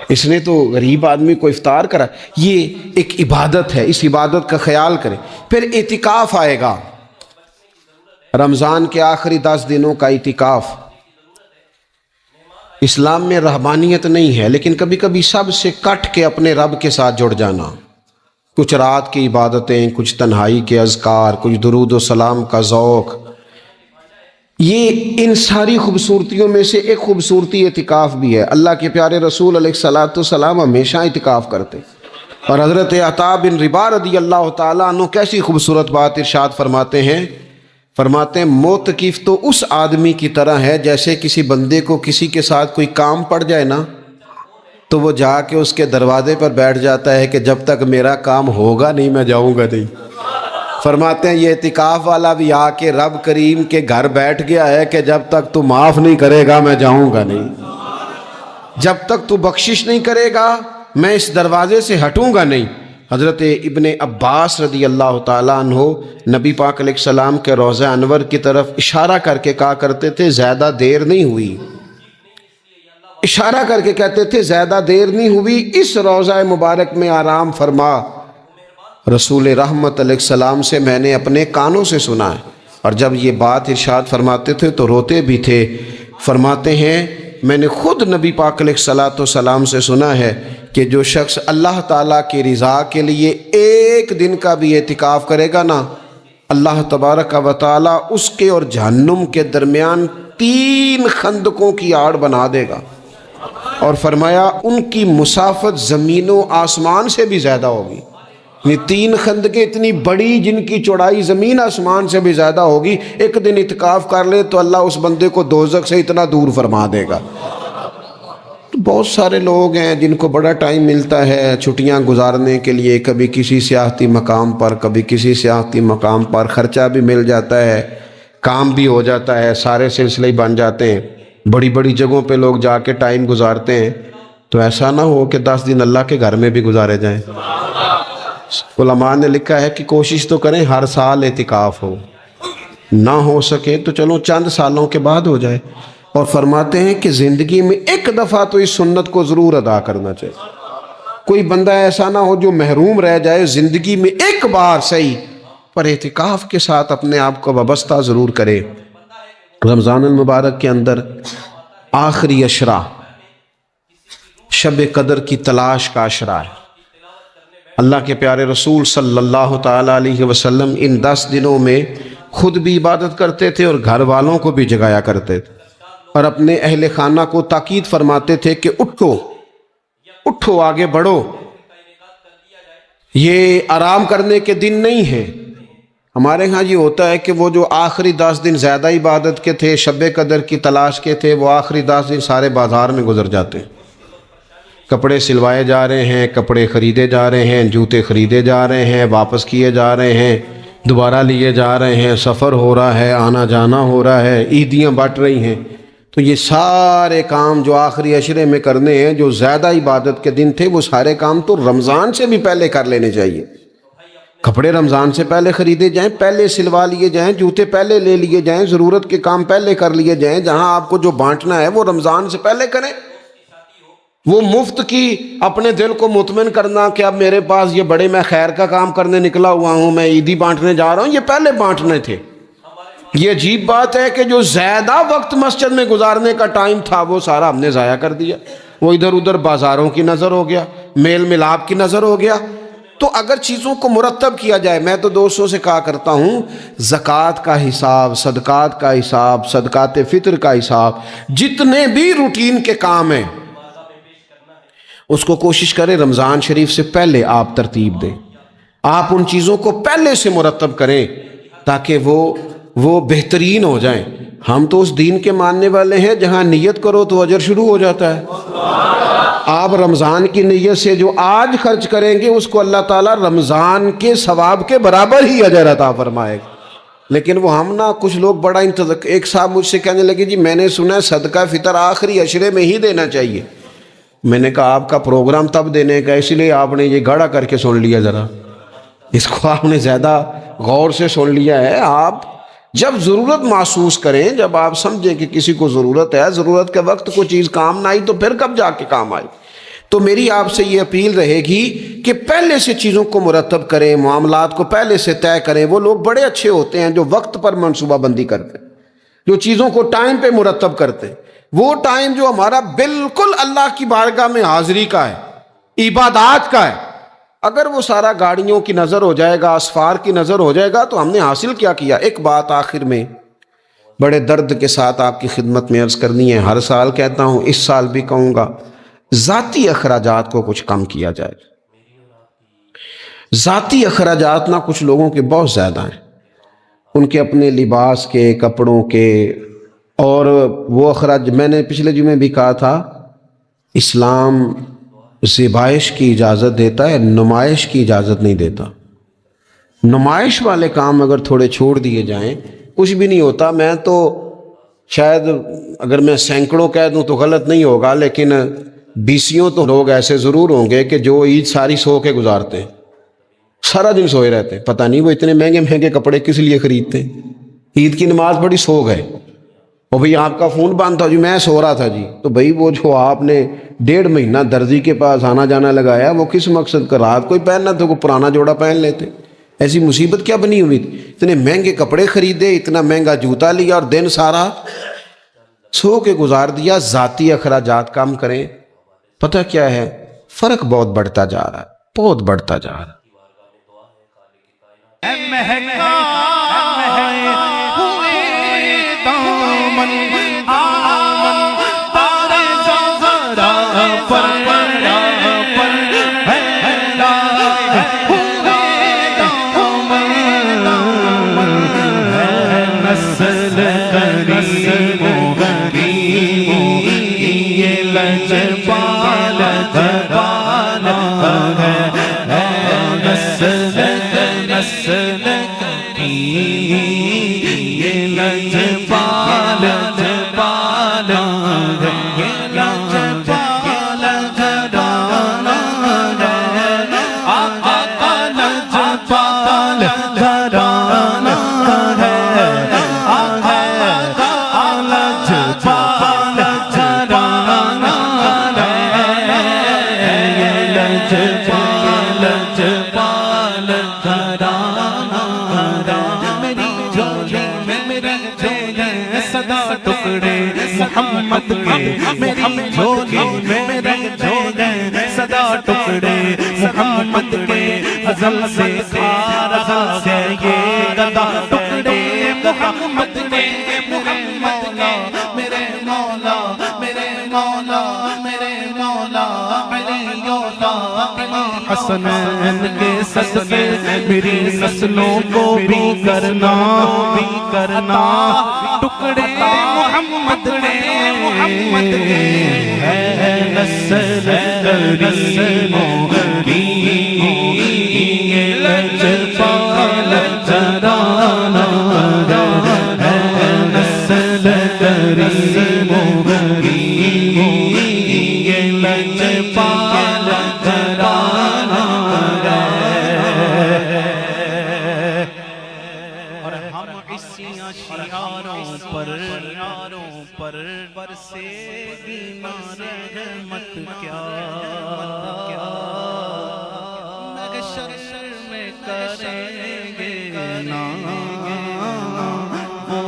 اس نے تو غریب آدمی کو افطار کرا۔ یہ ایک عبادت ہے، اس عبادت کا خیال کریں۔ پھر اعتکاف آئے گا، رمضان کے آخری 10 دنوں کا اعتکاف۔ اسلام میں رہبانیت نہیں ہے، لیکن کبھی کبھی سب سے کٹ کے اپنے رب کے ساتھ جڑ جانا، کچھ رات کی عبادتیں، کچھ تنہائی کے اذکار، کچھ درود و سلام کا ذوق، یہ ان ساری خوبصورتیوں میں سے ایک خوبصورتی اعتکاف بھی ہے۔ اللہ کے پیارے رسول علیہ الصلوۃ والسلام ہمیشہ اعتکاف کرتے، اور حضرت عطا بن رباح رضی اللہ تعالیٰ عنہ کیسی خوبصورت بات ارشاد فرماتے ہیں، معتکف تو اس آدمی کی طرح ہے جیسے کسی بندے کو کسی کے ساتھ کوئی کام پڑ جائے نا تو وہ جا کے اس کے دروازے پر بیٹھ جاتا ہے کہ جب تک میرا کام ہوگا نہیں میں جاؤں گا نہیں۔ فرماتے ہیں یہ اعتکاف والا بھی آ کے رب کریم کے گھر بیٹھ گیا ہے کہ جب تک تو معاف نہیں کرے گا میں جاؤں گا نہیں، جب تک تو بخشش نہیں کرے گا میں اس دروازے سے ہٹوں گا نہیں۔ حضرت ابن عباس رضی اللہ تعالیٰ عنہ نبی پاک علیہ السلام کے روضہ انور کی طرف اشارہ کر کے کہا کرتے تھے زیادہ دیر نہیں ہوئی، اشارہ کر کے کہتے تھے زیادہ دیر نہیں ہوئی، اس روضہ مبارک میں آرام فرما۔ رسول رحمت علیہ السلام سے میں نے اپنے کانوں سے سنا ہے، اور جب یہ بات ارشاد فرماتے تھے تو روتے بھی تھے۔ فرماتے ہیں میں نے خود نبی پاک علیہ الصلوۃ والسلام سے سنا ہے کہ جو شخص اللہ تعالیٰ کی رضا کے لیے ایک دن کا بھی اعتکاف کرے گا نا، اللہ تبارک و تعالیٰ اس کے اور جہنم کے درمیان 3 خندقوں کی آڑ بنا دے گا، اور فرمایا ان کی مسافت زمین و آسمان سے بھی زیادہ ہوگی۔ یہ 3 خندقیں اتنی بڑی جن کی چوڑائی زمین آسمان سے بھی زیادہ ہوگی، ایک دن اعتکاف کر لے تو اللہ اس بندے کو دوزخ سے اتنا دور فرما دے گا۔ تو بہت سارے لوگ ہیں جن کو بڑا ٹائم ملتا ہے چھٹیاں گزارنے کے لیے، کبھی کسی سیاحتی مقام پر، کبھی کسی سیاحتی مقام پر، خرچہ بھی مل جاتا ہے، کام بھی ہو جاتا ہے، سارے سلسلے بن جاتے ہیں، بڑی بڑی جگہوں پہ لوگ جا کے ٹائم گزارتے ہیں۔ تو ایسا نہ ہو کہ 10 دن اللہ کے گھر میں بھی گزارے جائیں۔ علماء نے لکھا ہے کہ کوشش تو کریں ہر سال اعتکاف ہو، نہ ہو سکے تو چلو چند سالوں کے بعد ہو جائے، اور فرماتے ہیں کہ زندگی میں ایک دفعہ تو اس سنت کو ضرور ادا کرنا چاہیے۔ کوئی بندہ ایسا نہ ہو جو محروم رہ جائے، زندگی میں ایک بار صحیح پر اعتکاف کے ساتھ اپنے آپ کو وابستہ ضرور کرے۔ رمضان المبارک کے اندر آخری عشرہ شب قدر کی تلاش کا عشرہ ہے۔ اللہ کے پیارے رسول صلی اللہ تعالیٰ علیہ وسلم ان 10 دنوں میں خود بھی عبادت کرتے تھے اور گھر والوں کو بھی جگایا کرتے تھے، اور اپنے اہل خانہ کو تاکید فرماتے تھے کہ اٹھو اٹھو، آگے بڑھو، یہ آرام کرنے کے دن نہیں ہیں۔ ہمارے ہاں یہ ہوتا ہے کہ وہ جو آخری 10 دن زیادہ عبادت کے تھے، شب قدر کی تلاش کے تھے، وہ آخری 10 دن سارے بازار میں گزر جاتے ہیں، کپڑے سلوائے جا رہے ہیں، کپڑے خریدے جا رہے ہیں، جوتے خریدے جا رہے ہیں، واپس کیے جا رہے ہیں، دوبارہ لیے جا رہے ہیں، سفر ہو رہا ہے، آنا جانا ہو رہا ہے، عیدیاں بٹ رہی ہیں۔ تو یہ سارے کام جو آخری عشرے میں کرنے ہیں، جو زیادہ عبادت کے دن تھے، وہ سارے کام تو رمضان سے بھی پہلے کر لینے چاہیے۔ کپڑے رمضان سے پہلے خریدے جائیں، پہلے سلوا لیے جائیں، جوتے پہلے لے لیے جائیں، ضرورت کے کام پہلے کر لیے جائیں، جہاں آپ کو جو بانٹنا ہے وہ رمضان سے پہلے کریں۔ وہ مفت کی اپنے دل کو مطمئن کرنا کہ اب میرے پاس یہ بڑے میں خیر کا کام کرنے نکلا ہوا ہوں، میں عیدی بانٹنے جا رہا ہوں، یہ پہلے بانٹنے تھے۔ یہ عجیب بات ہے کہ جو زیادہ وقت مسجد میں گزارنے کا ٹائم تھا وہ سارا ہم نے ضائع کر دیا، وہ ادھر ادھر بازاروں کی نظر ہو گیا، میل ملاپ کی نظر ہو گیا۔ تو اگر چیزوں کو مرتب کیا جائے، میں تو دوستوں سے کہا کرتا ہوں زکوٰۃ کا حساب، صدقات کا حساب، صدقات فطر کا حساب، جتنے بھی روٹین کے کام ہیں اس کو کوشش کریں رمضان شریف سے پہلے آپ ترتیب دیں، آپ ان چیزوں کو پہلے سے مرتب کریں تاکہ وہ بہترین ہو جائیں۔ ہم تو اس دین کے ماننے والے ہیں جہاں نیت کرو تو اجر شروع ہو جاتا ہے۔ آپ رمضان کی نیت سے جو آج خرچ کریں گے اس کو اللہ تعالیٰ رمضان کے ثواب کے برابر ہی اجر عطا فرمائے گا۔ لیکن وہ ہم نا کچھ لوگ بڑا ایک صاحب مجھ سے کہنے لگے جی میں نے سنا ہے صدقہ فطر آخری عشرے میں ہی دینا چاہیے۔ میں نے کہا آپ کا پروگرام تب دینے کا، اسی لیے آپ نے یہ گاڑا کر کے سن لیا، ذرا اس کو آپ نے زیادہ غور سے سن لیا ہے۔ آپ جب ضرورت محسوس کریں، جب آپ سمجھیں کہ کسی کو ضرورت ہے، ضرورت کے وقت کوئی چیز کام نہ آئی تو پھر کب جا کے کام آئی۔ تو میری آپ سے یہ اپیل رہے گی کہ پہلے سے چیزوں کو مرتب کریں، معاملات کو پہلے سے طے کریں۔ وہ لوگ بڑے اچھے ہوتے ہیں جو وقت پر منصوبہ بندی کرتے ہیں، جو چیزوں کو ٹائم پہ مرتب کرتے ہیں۔ وہ ٹائم جو ہمارا بالکل اللہ کی بارگاہ میں حاضری کا ہے، عبادات کا ہے، اگر وہ سارا گاڑیوں کی نظر ہو جائے گا، اسفار کی نظر ہو جائے گا تو ہم نے حاصل کیا کیا؟ ایک بات آخر میں بڑے درد کے ساتھ آپ کی خدمت میں عرض کرنی ہے، ہر سال کہتا ہوں، اس سال بھی کہوں گا، ذاتی اخراجات کو کچھ کم کیا جائے۔ ذاتی اخراجات نہ کچھ لوگوں کے بہت زیادہ ہیں، ان کے اپنے لباس کے، کپڑوں کے، اور وہ اخراج میں نے پچھلے جمعے بھی کہا تھا، اسلام ذبائش کی اجازت دیتا ہے، نمائش کی اجازت نہیں دیتا۔ نمائش والے کام اگر تھوڑے چھوڑ دیے جائیں کچھ بھی نہیں ہوتا۔ میں تو شاید اگر میں سینکڑوں کہہ دوں تو غلط نہیں ہوگا، لیکن بیسیوں تو لوگ ایسے ضرور ہوں گے کہ جو عید ساری سو کے گزارتے ہیں، سارا دن سوئے رہتے ہیں، پتہ نہیں وہ اتنے مہنگے مہنگے کپڑے کس لیے خریدتے ہیں۔ عید کی نماز پڑھی، سو گئے، اور بھئی آپ کا فون بند تھا جی، میں سو رہا تھا جی، تو بھئی وہ جو آپ نے 1.5 مہینہ درزی کے پاس آنا جانا لگایا، وہ کس مقصد کا؟ رات کوئی پہننا تو کوئی پرانا جوڑا پہن لیتے۔ ایسی مصیبت کیا بنی ہوئی تھی؟ اتنے مہنگے کپڑے خریدے، اتنا مہنگا جوتا لیا، اور دن سارا سو کے گزار دیا۔ ذاتی اخراجات کم کریں۔ پتہ کیا ہے؟ فرق بہت بڑھتا جا رہا ہے، بہت بڑھتا جا رہا ہے۔ محمد کے میری جھولی میں رہتے ہیں صدا ٹکڑے محمد کے، غزل سے غزل سے یہ گدا ٹکڑے محمد کے، محمد کے میرے مولا، میرے مولا، میرے مولا علی اللہ حسنین کے صدقے میری نسلوں کو بھی کرنا ٹکڑے محمد کے، محمد کے ہے نسل کریموں کی یہ لجپال ترانہ ہے نسل کریموں کی یہ لجپال ترانہ ہے۔ اور ہم اسی اشعاروں پر برسے گی رحمت کیا محشر میں کریں گے نا وہ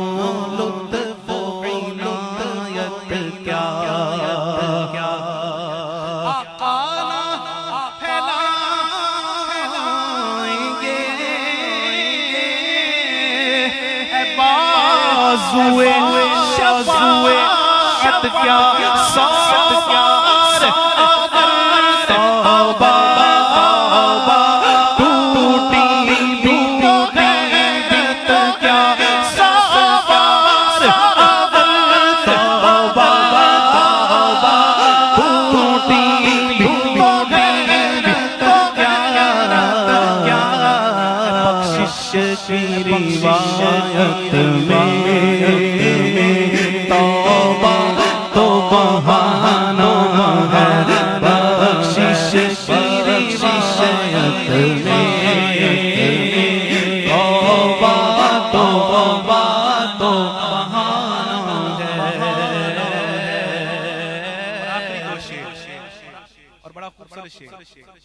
لطف و عنایت کیا آقانا پھیلائیں گے اے بازوئے شفاعت کیا سوار اگر توبہ ٹوٹی بیت کیا سوار اگر توبہ ٹوٹی بیت کیا بخشش کی روایت میں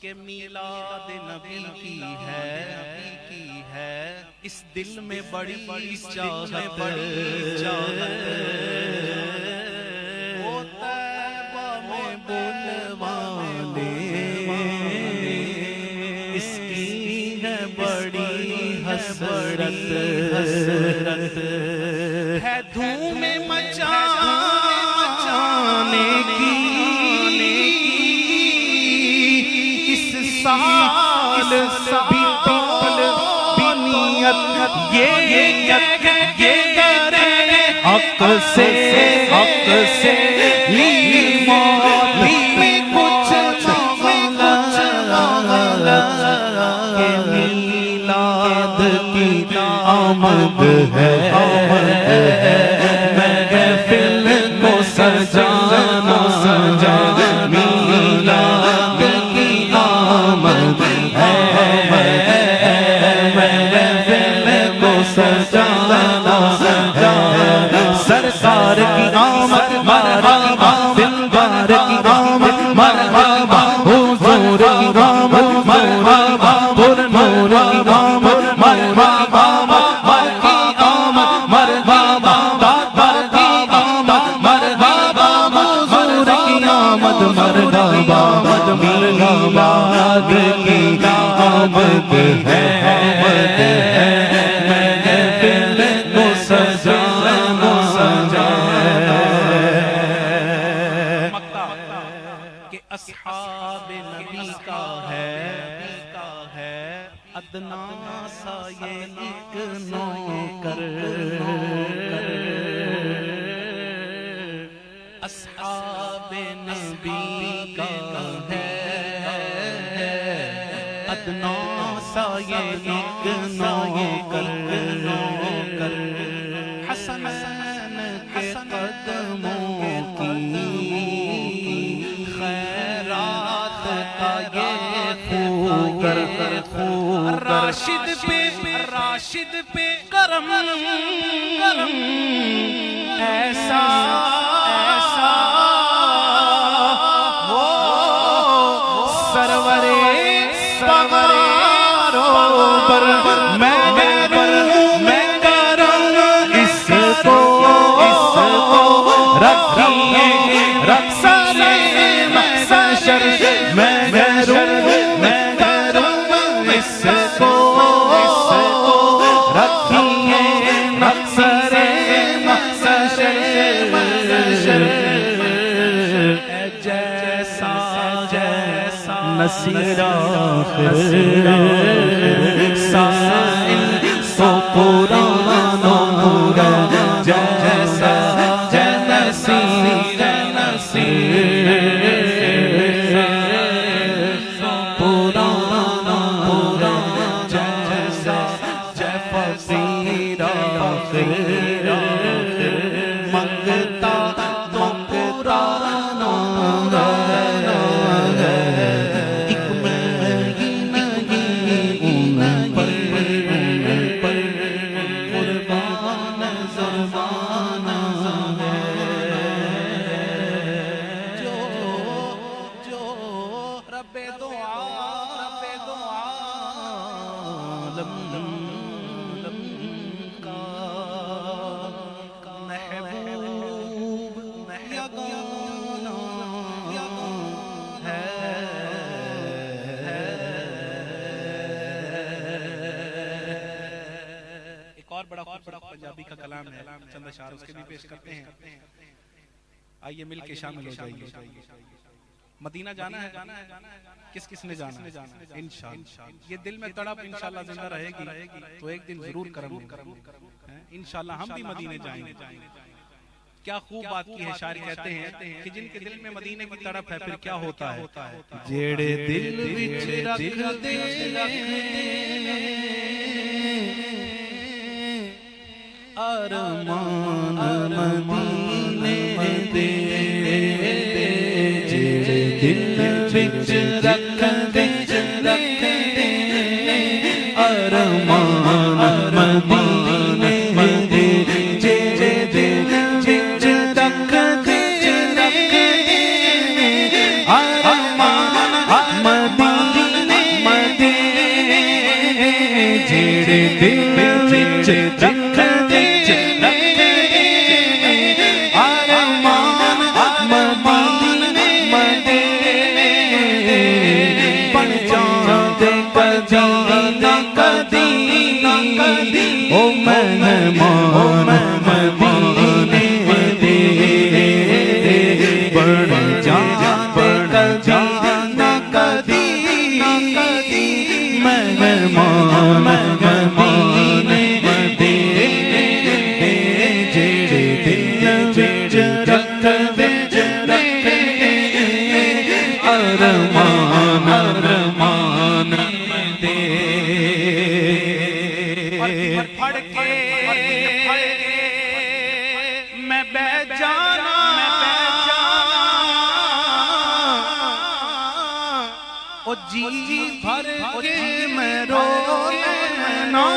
کہ میلاد نبی کی ہے اس دل میں بڑی چاہت حسرت ہے دھوم مچانے کی اس سال سبھی طول بنیت یہ کرے حق سے لی موت میں کچھ کہ میلاد کی آمد ہے محفل کو سجانا میلاد کی آمد ہے محفل کو سجانا سرکار کی آمد مرحبا دلدار کی آمد مرحبا حضور کی آمد مرحبا پر نور کی آمد مرحبا مر کی آمد مرحبا دادر کی آمد مرحبا حضور کی آمد مرحبا میلاد کی آمد ہے محفل کو سجانا کہ اصحاب نبی کا ہے ادنا سا یہ ایک نوکر اصحاب نبی کا ہے ادنا سا یہ ایک نوکر حسنین کے قدموں کی خیرات کا یہ خوگر راشد پہ کرم ایسا وہ سرورے پگاروں پر میں کرم اس کو رکھیے رکھسارے محشر میں کرم اس کو رکھیے رکھسارے محشر جیسا نصیر آخر سائل سو پرانا جیسا پنجابی کا کلام ہے چند اشعار اس کے بھی پیش کرتے ہیں آئیے مل کے شامل ہو جائیے مدینہ جانا ہے کس کس نے جانا ہے انشاءاللہ یہ دل میں تڑپ انشاءاللہ زندہ رہے گی تو ایک دن ضرور کرم انشاءاللہ ہم بھی مدینے جائیں گے کیا خوب بات کی ہے شاعر کہتے ہیں کہ جن کے دل میں مدینے کی تڑپ ہے پھر کیا ہوتا ہے جیڑے دل وچ رکھ دے ارمان مدینے دے جیڑے دل وچ رکھ دے ارمان مدینے دے جیڑے دل وچ رکھ دے ارمان مدینے دے جیڑے دل وچ رکھ مہمان مدینے دے بڑھ جاتے نہ کبھی مہمان مدینے دے جڑے دل وچ رکھ دے ارمان ارمان دے پڑھ کے میں بہ جانا او جی بھر کے میں رو لینا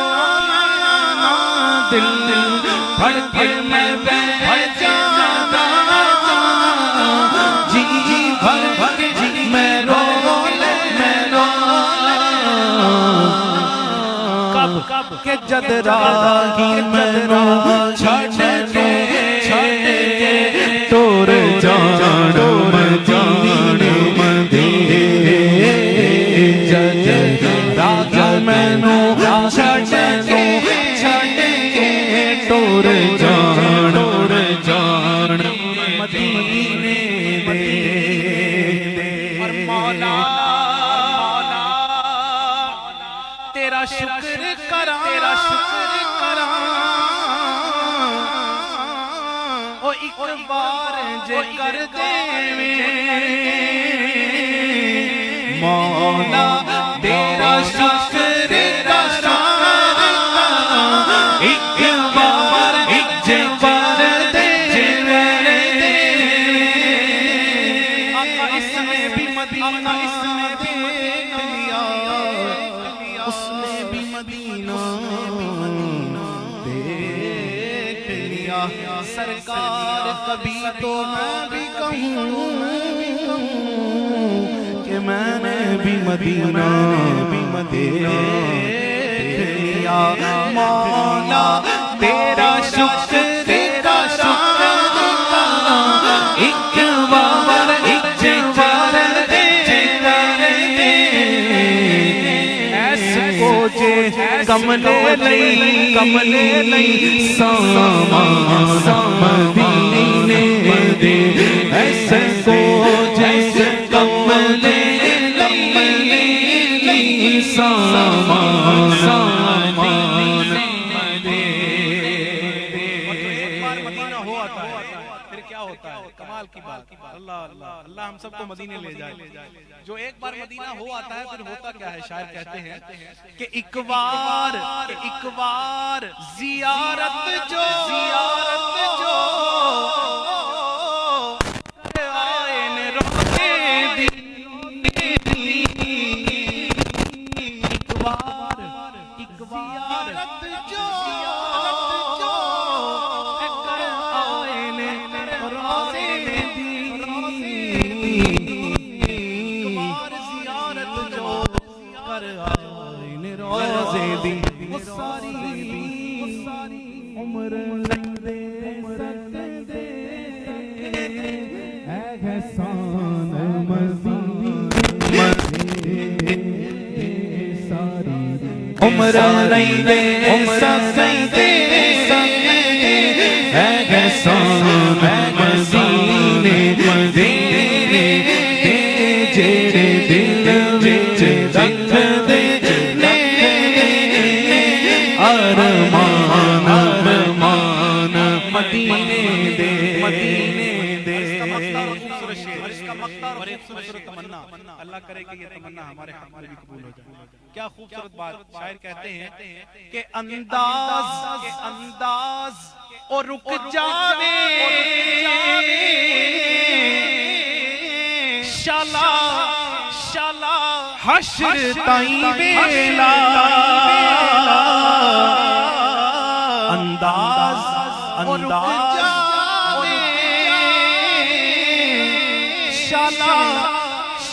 دل پڑھ کے میں بہ جانا جی بھر کے میں رو کب کہ جد راہی میں رو چھڑ کے ٹور جان مدینے جد راہی میں رو چھڑ کے ٹور جان مدینے دے اور مولا تیرا شکر کراں او ایک بار جے کر دیویں مولا تیرا شکر کراں ایک بار جے کر دیویں آقا اس میں بھی مدینہ اس میں بھی مدینہ اس میں بھی مدینہ دیکھ لیا سرکار کبھی تو میں بھی کہوں کہ میں نے بھی مدینہ دیکھ لیا مولا تیرا شکر ایک بار جے کر دے ایسے کو جے کملے لئی سامان مدینے دے ایسے کو جیسے کملے لئی سامان دے مدینہ ہو آتا ہے پھر کیا ہوتا ہے کمال کی بات اللہ اللہ ہم سب کو مدینے لے جائے جو ایک بار مدینہ ہو آتا ہے پھر ہوتا کیا ہے شاعر کہتے ہیں کہ ایک بار زیارت جو آئین روتے دی ایک بار زیارت جو آئین روتے دی روزے دی وہ ساری عمر لندے سکتے اے احسان مدینے ساری عمر لندے سکتے اے احسان مدینے جڑے دل وچ رکھ دے ارمان مدینے دے اس کا مقدار اور ایک خوبصورت تمنا اللہ کرے کہ یہ تمنا ہمارے حق میں بھی قبول ہو جائے کیا خوبصورت بات شاعر کہتے ہیں کہ انداز اور رک جانے شالا حشر تائیں بیلا انداز شالا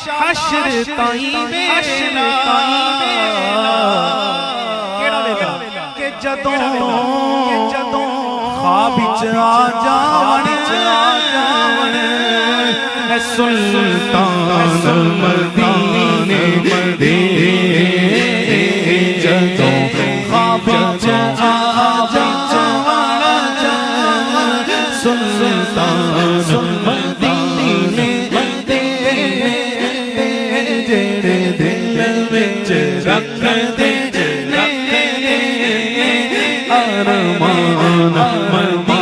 حشر تائیں بیلا کہ جدوں خواب وچ آ جان اے سلطان مدینے دے جدوں خواب وچ آ جان ارمان مدینہ